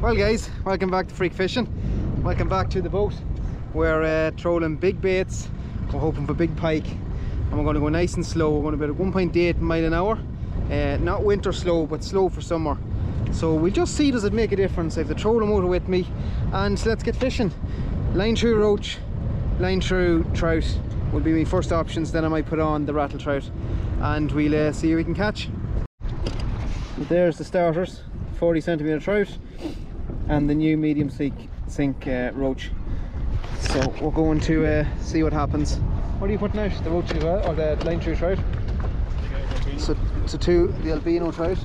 Well guys, welcome back to Freak Fishing. Welcome back to the boat. We're trolling big baits. We're hoping for big pike, and we're going to go nice and slow. We're going to be at 1.8 mile an hour. Not winter slow, but slow for summer. So we'll just see, does it make a difference. I have the trolling motor with me, and let's get fishing. Line through roach, line through trout will be my first options. Then I might put on the rattle trout, and we'll see who we can catch. There's the starters, 40 centimeter trout and the new medium sink roach. So we're going to see what happens. What are you putting out? The roach as well, or the line through trout? So the albino trout.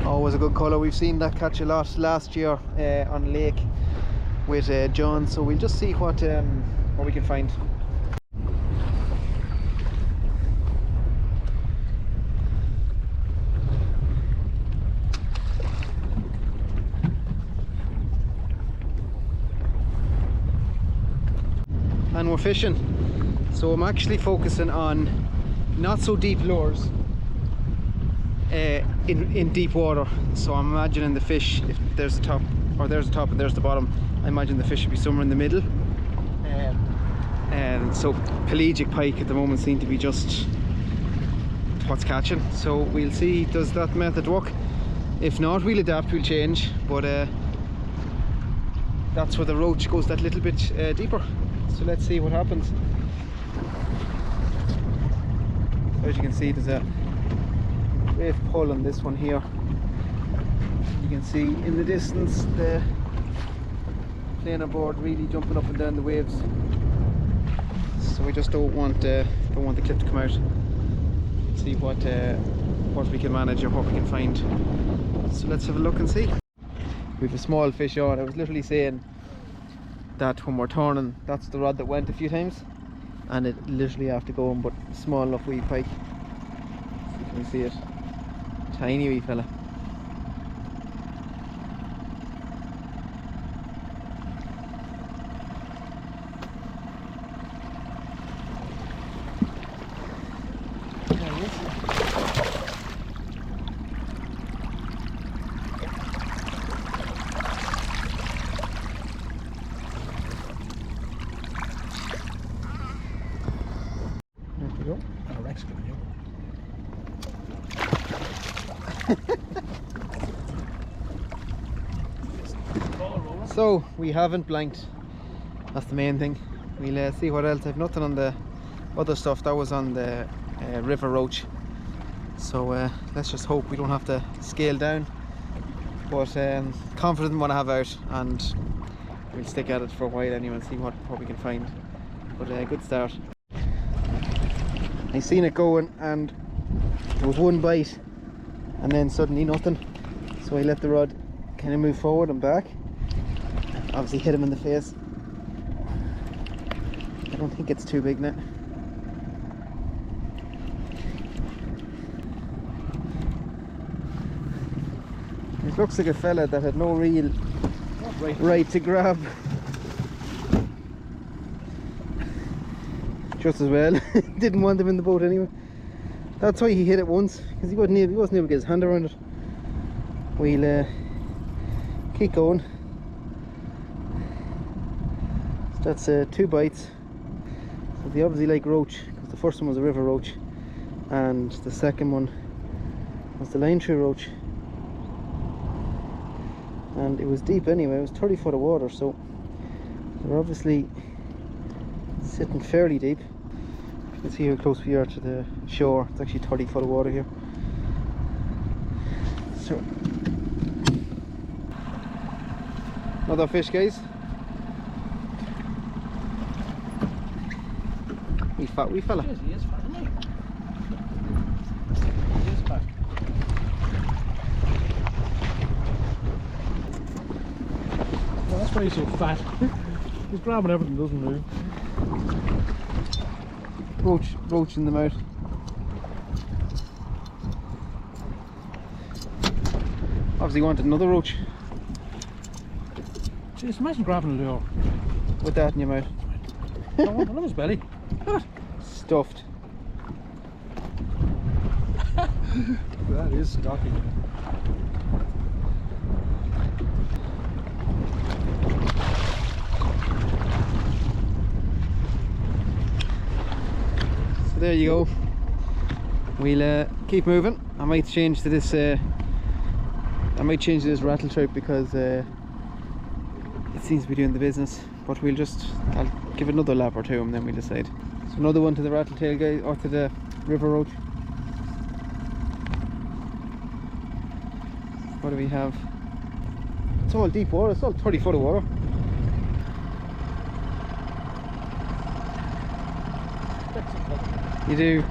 Always a good colour. We've seen that catch a lot last year on lake with John. So we'll just see what we can find. And we're fishing, so I'm actually focusing on not so deep lures in deep water. So I'm imagining the fish, if there's the top, or there's the top and there's the bottom, I imagine the fish should be somewhere in the middle. And so pelagic pike at the moment seem to be just what's catching. So we'll see, does that method work? If not, we'll adapt, we'll change, but that's where the roach goes that little bit deeper. So let's see what happens. So as you can see, there's a wave pull on this one here. You can see in the distance the planer board really jumping up and down the waves. So we just don't want the clip to come out. See what we can manage or what we can find. So let's have a look and see. We have a small fish on. I was literally saying that when we're turning, that's the rod that went a few times, and it literally after going, but small enough wee pike. So you can see it, tiny wee fella. There he is. So we haven't blanked, that's the main thing. We'll see what else. I've nothing on the other stuff that was on the river roach, so let's just hope we don't have to scale down, but confident in what I have out, and we'll stick at it for a while anyway and see what we can find. But good start. I seen it going and there was one bite and then suddenly nothing, so I let the rod kind of move forward and back. Obviously hit him in the face. I don't think it's too big now. It looks like a fella that had no real right to grab. Just as well. Didn't want him in the boat anyway. That's why he hit it once, because he wasn't able to get his hand around it. We'll keep going. So that's 2 bites. So they obviously like roach, because the first one was a river roach and the second one was the line through roach, and it was deep anyway. It was 30 foot of water, so they're obviously sitting fairly deep. You can see how close we are to the shore. It's actually 30 foot of water here. So another fish, guys. Wee fella. Yes, he is fat, isn't he? He is fat. Well, that's why he's so fat. He's grabbing everything, doesn't move. Roach in the mouth. Obviously wanted another roach. Jeez, imagine grabbing a lure with that in your mouth. Look at his belly. Stuffed. That is stocky. there you go. We'll keep moving. I might change to this rattle trout because it seems to be doing the business, but I'll give it another lap or two and then we'll decide. So another one to the rattle tail guy, or to the river roach. What do we have? It's all deep water, it's all 30 foot of water. You do.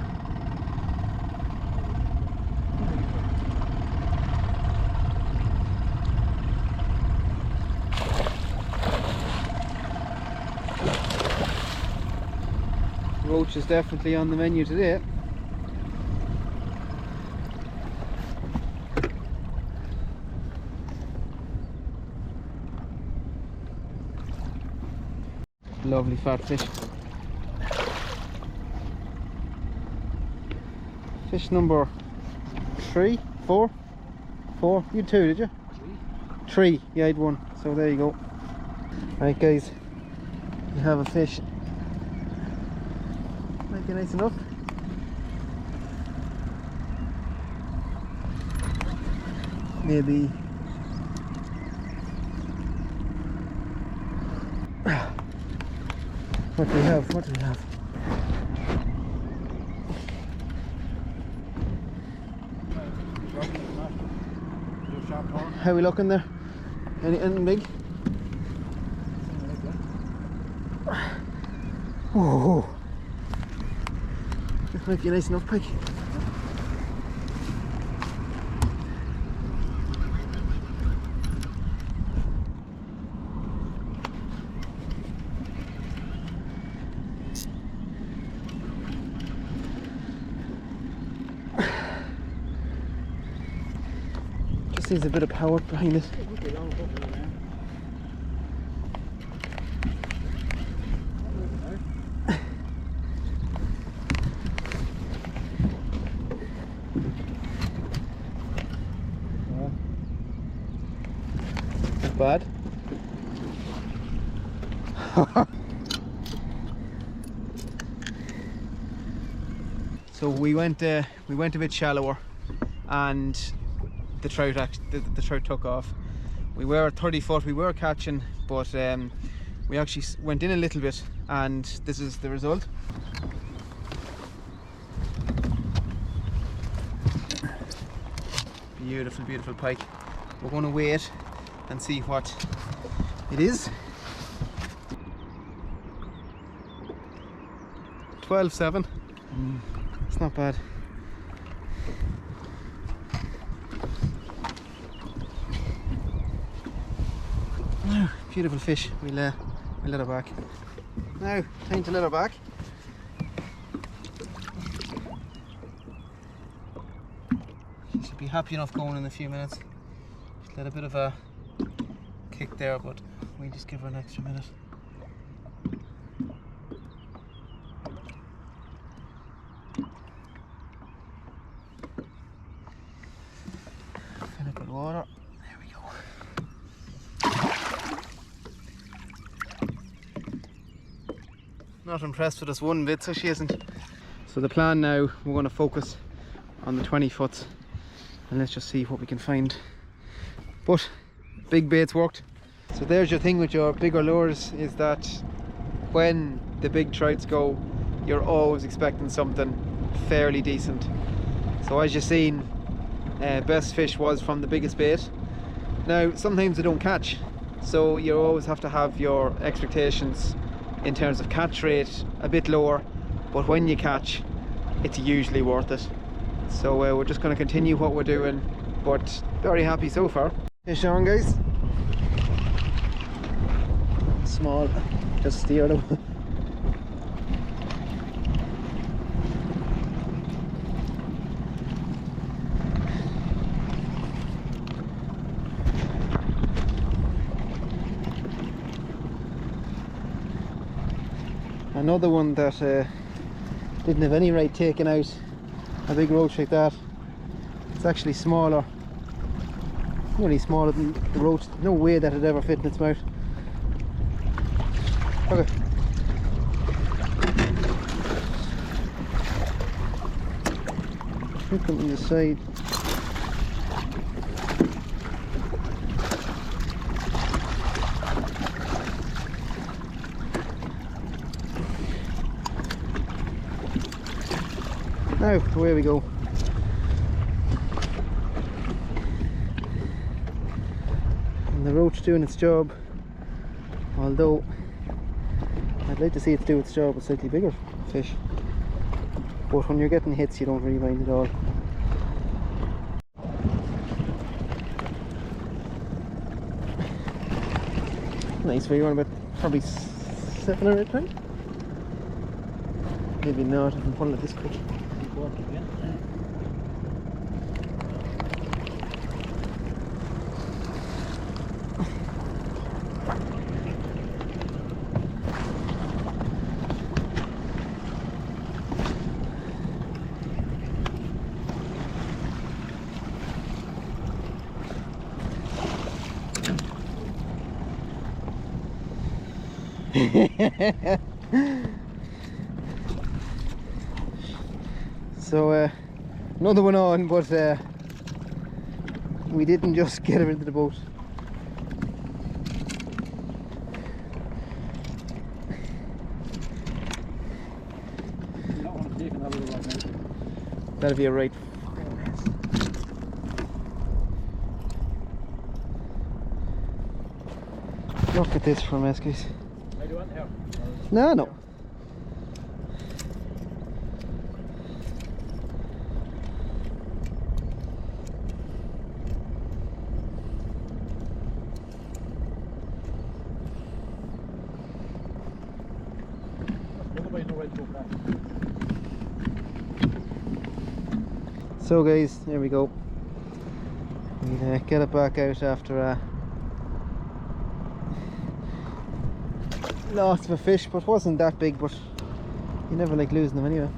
Roach is definitely on the menu today. Lovely fat fish. Fish number 3, 4? 4? You 2, did you? 3. Yeah, I had 1. So there you go. Right guys, you have a fish. Might be nice enough. Maybe. What do we have? What do we have? How are we looking there? Anything big? Oh, this might be a nice enough pike. Just needs a bit of power behind it. Not bad. So we went a bit shallower, and the trout took off. We were at 30 foot, we were catching, but we actually went in a little bit, and this is the result. Beautiful, beautiful pike. We're going to wait and see what it is. 12.7. It's not bad. Oh, beautiful fish. We'll let her back. Now, time to let her back. She should be happy enough going in a few minutes. She's let a bit of a kick there, but we just give her an extra minute. Fill up with water. There we go. Not impressed with this one bit, so she isn't. So the plan now, we're going to focus on the 20 foots and let's just see what we can find. But big baits worked. So there's your thing with your bigger lures, is that when the big trouts go, you're always expecting something fairly decent. So as you've seen, best fish was from the biggest bait. Now sometimes they don't catch, so you always have to have your expectations in terms of catch rate a bit lower, but when you catch, it's usually worth it. So we're just going to continue what we're doing, but very happy so far. Fish on, guys. Small, just steer them. Another one that didn't have any right taking out a big roach like that. It's actually smaller, only smaller than the roach. No way that it ever fit in its mouth. Okay. Hook on the side. Now, away we go. And the roach doing its job, although I'd like to see it do its job with slightly bigger fish. But when you're getting hits, you don't really mind at all. Nice, we're going about probably 7 or 8 times. Maybe not if I'm pulling it this quick. So another one on, but we didn't just get him into the boat. You don't want to take another one right now. That'll be a right. Look at this for a mess, guys. I do want to help. No, no. So guys, there we go. We'll get it back out after loss of a fish, but wasn't that big, but you never like losing them anyway.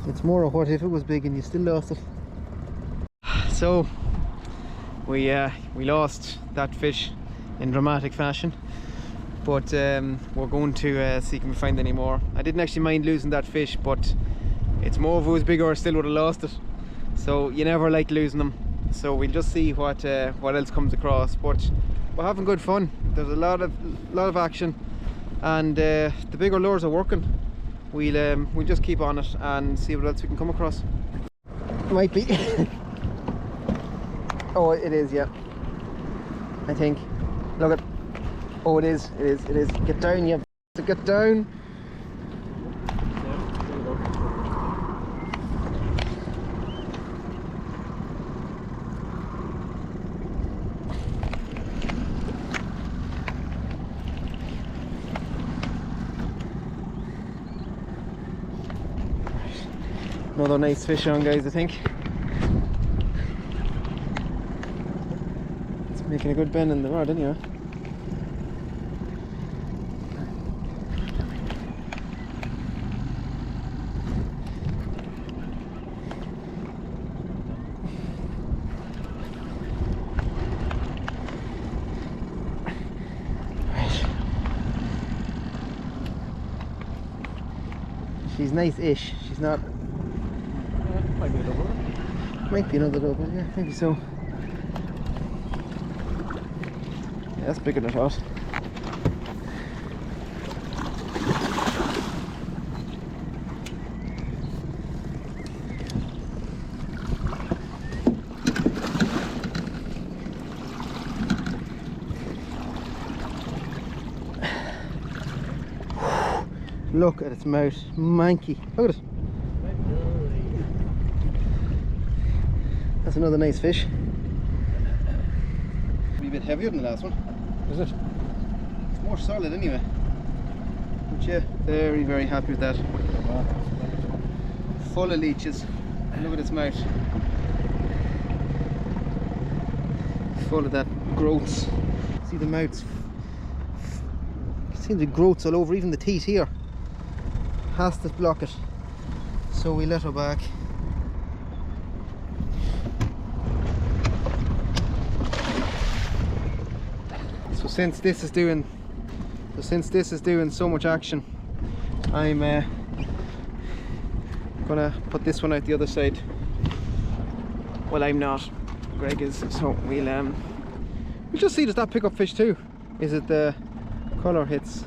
It's more of what if it was big and you still lost it. So we lost that fish in dramatic fashion, but we're going to see if we can find any more. I didn't actually mind losing that fish, but it's more if it was bigger I still would have lost it. So you never like losing them. So we'll just see what else comes across. But we're having good fun. There's a lot of action, and the bigger lures are working. We'll just keep on it and see what else we can come across. Might be. Oh, it is, yeah. I think. Look at. Oh, it is. Get down, yeah. Get down. Another nice fish on, guys, I think. It's making a good bend in the rod anyway. She's nice-ish. She's not. Might be a double. Might be another double, yeah, maybe so. Yeah, that's bigger than I thought. Look at its mouth, manky. Look at it. That's another nice fish. A wee bit heavier than the last one. Is it? It's more solid anyway. But yeah, very, very happy with that. Wow. Full of leeches. Look at its mouth. Full of that growths. See the mouths. See the growths all over, even the teeth here. Has to block it. So we let her back. So since this is doing so much action, I'm Gonna put this one out the other side. Well, I'm not. Greg is. So we'll just see, does that pick up fish too? Is it the colour hits?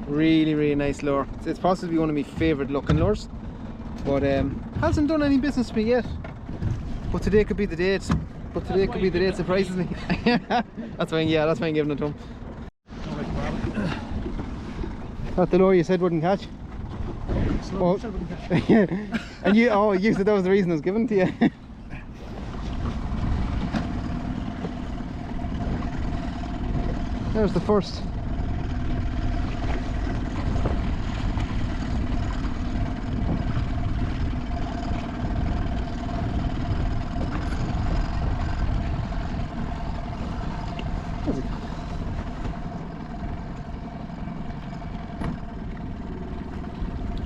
Really nice lure. It's possibly one of my favourite looking lures, but hasn't done any business to me yet. But today could be the date. But today could be the date surprises me. That's why, yeah, that's why I'm giving it to him. Not the lure you said wouldn't catch. Oh. And you said that was the reason it was given to you. There's the first.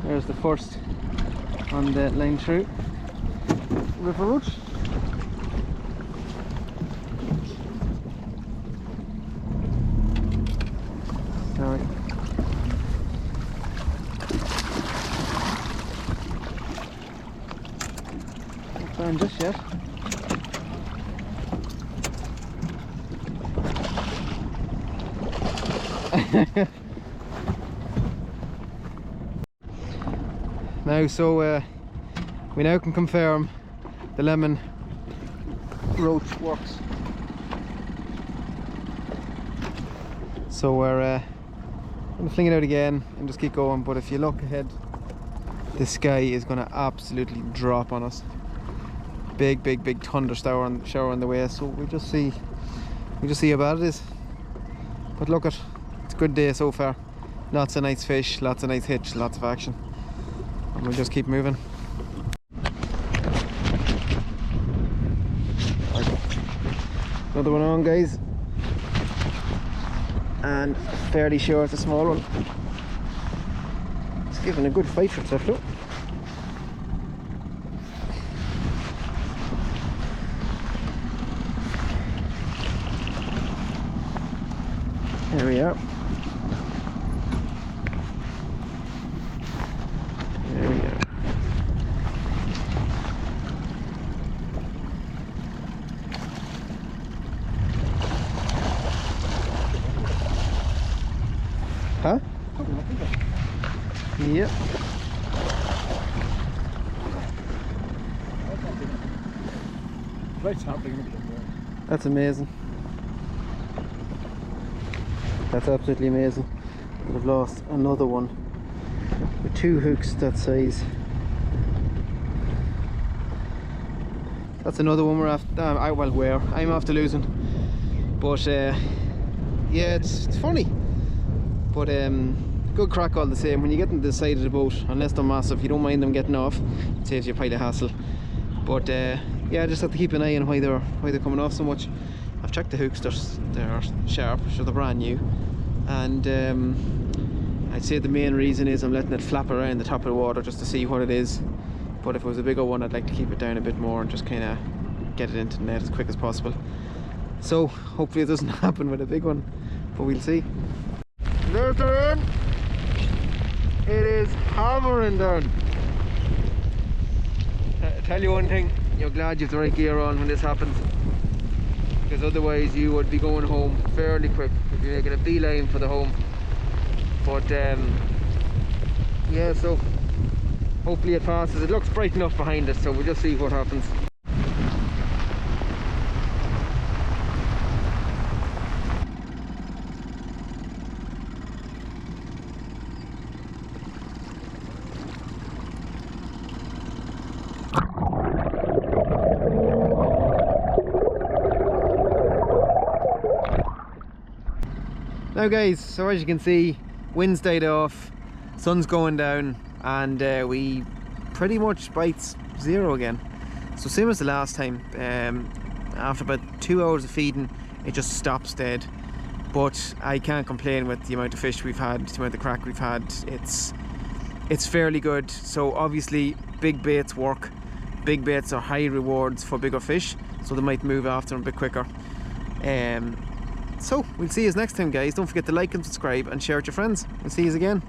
There's the first on the line through. River roach. Sorry. Not found just yet. Now, so we now can confirm the lemon roach works. So we're gonna fling it out again and just keep going. But if you look ahead, the sky is gonna absolutely drop on us. Big thunder shower on the way. So we just see how bad it is. But look, it's a good day so far. Lots of nice fish, lots of nice hits, lots of action. And we'll just keep moving. Another one on, guys. And fairly sure it's a small one. It's giving a good fight for itself though. There we are. There we are. Huh? Yep. That's amazing. That's absolutely amazing. I've lost another one with two hooks that size. That's another one we're after. I'm after losing. But yeah, it's funny. But good crack all the same. When you get into the side of the boat, unless they're massive, you don't mind them getting off. It saves you a pile of hassle. But yeah, just have to keep an eye on why they're coming off so much. I've checked the hooks, they're sharp, so they're brand new. And I'd say the main reason is I'm letting it flap around the top of the water just to see what it is. But if it was a bigger one, I'd like to keep it down a bit more and just kind of get it into the net as quick as possible. So hopefully it doesn't happen with a big one, but we'll see. There's the rain. It is hammering down. I tell you one thing, you're glad you have the right gear on when this happens, because otherwise you would be going home fairly quick. You'd be making a beeline for the home. But yeah, so hopefully it passes. It looks bright enough behind us, so we'll just see what happens. Now guys, so as you can see, wind's died off, sun's going down, and we pretty much bites zero again. So same as the last time. After about 2 hours of feeding, it just stops dead. But I can't complain with the amount of fish we've had, the amount of crack we've had. It's fairly good. So obviously big baits work. Big baits are high rewards for bigger fish, so they might move after them a bit quicker. So we'll see you next time, guys. Don't forget to like and subscribe and share with your friends. We'll see you again.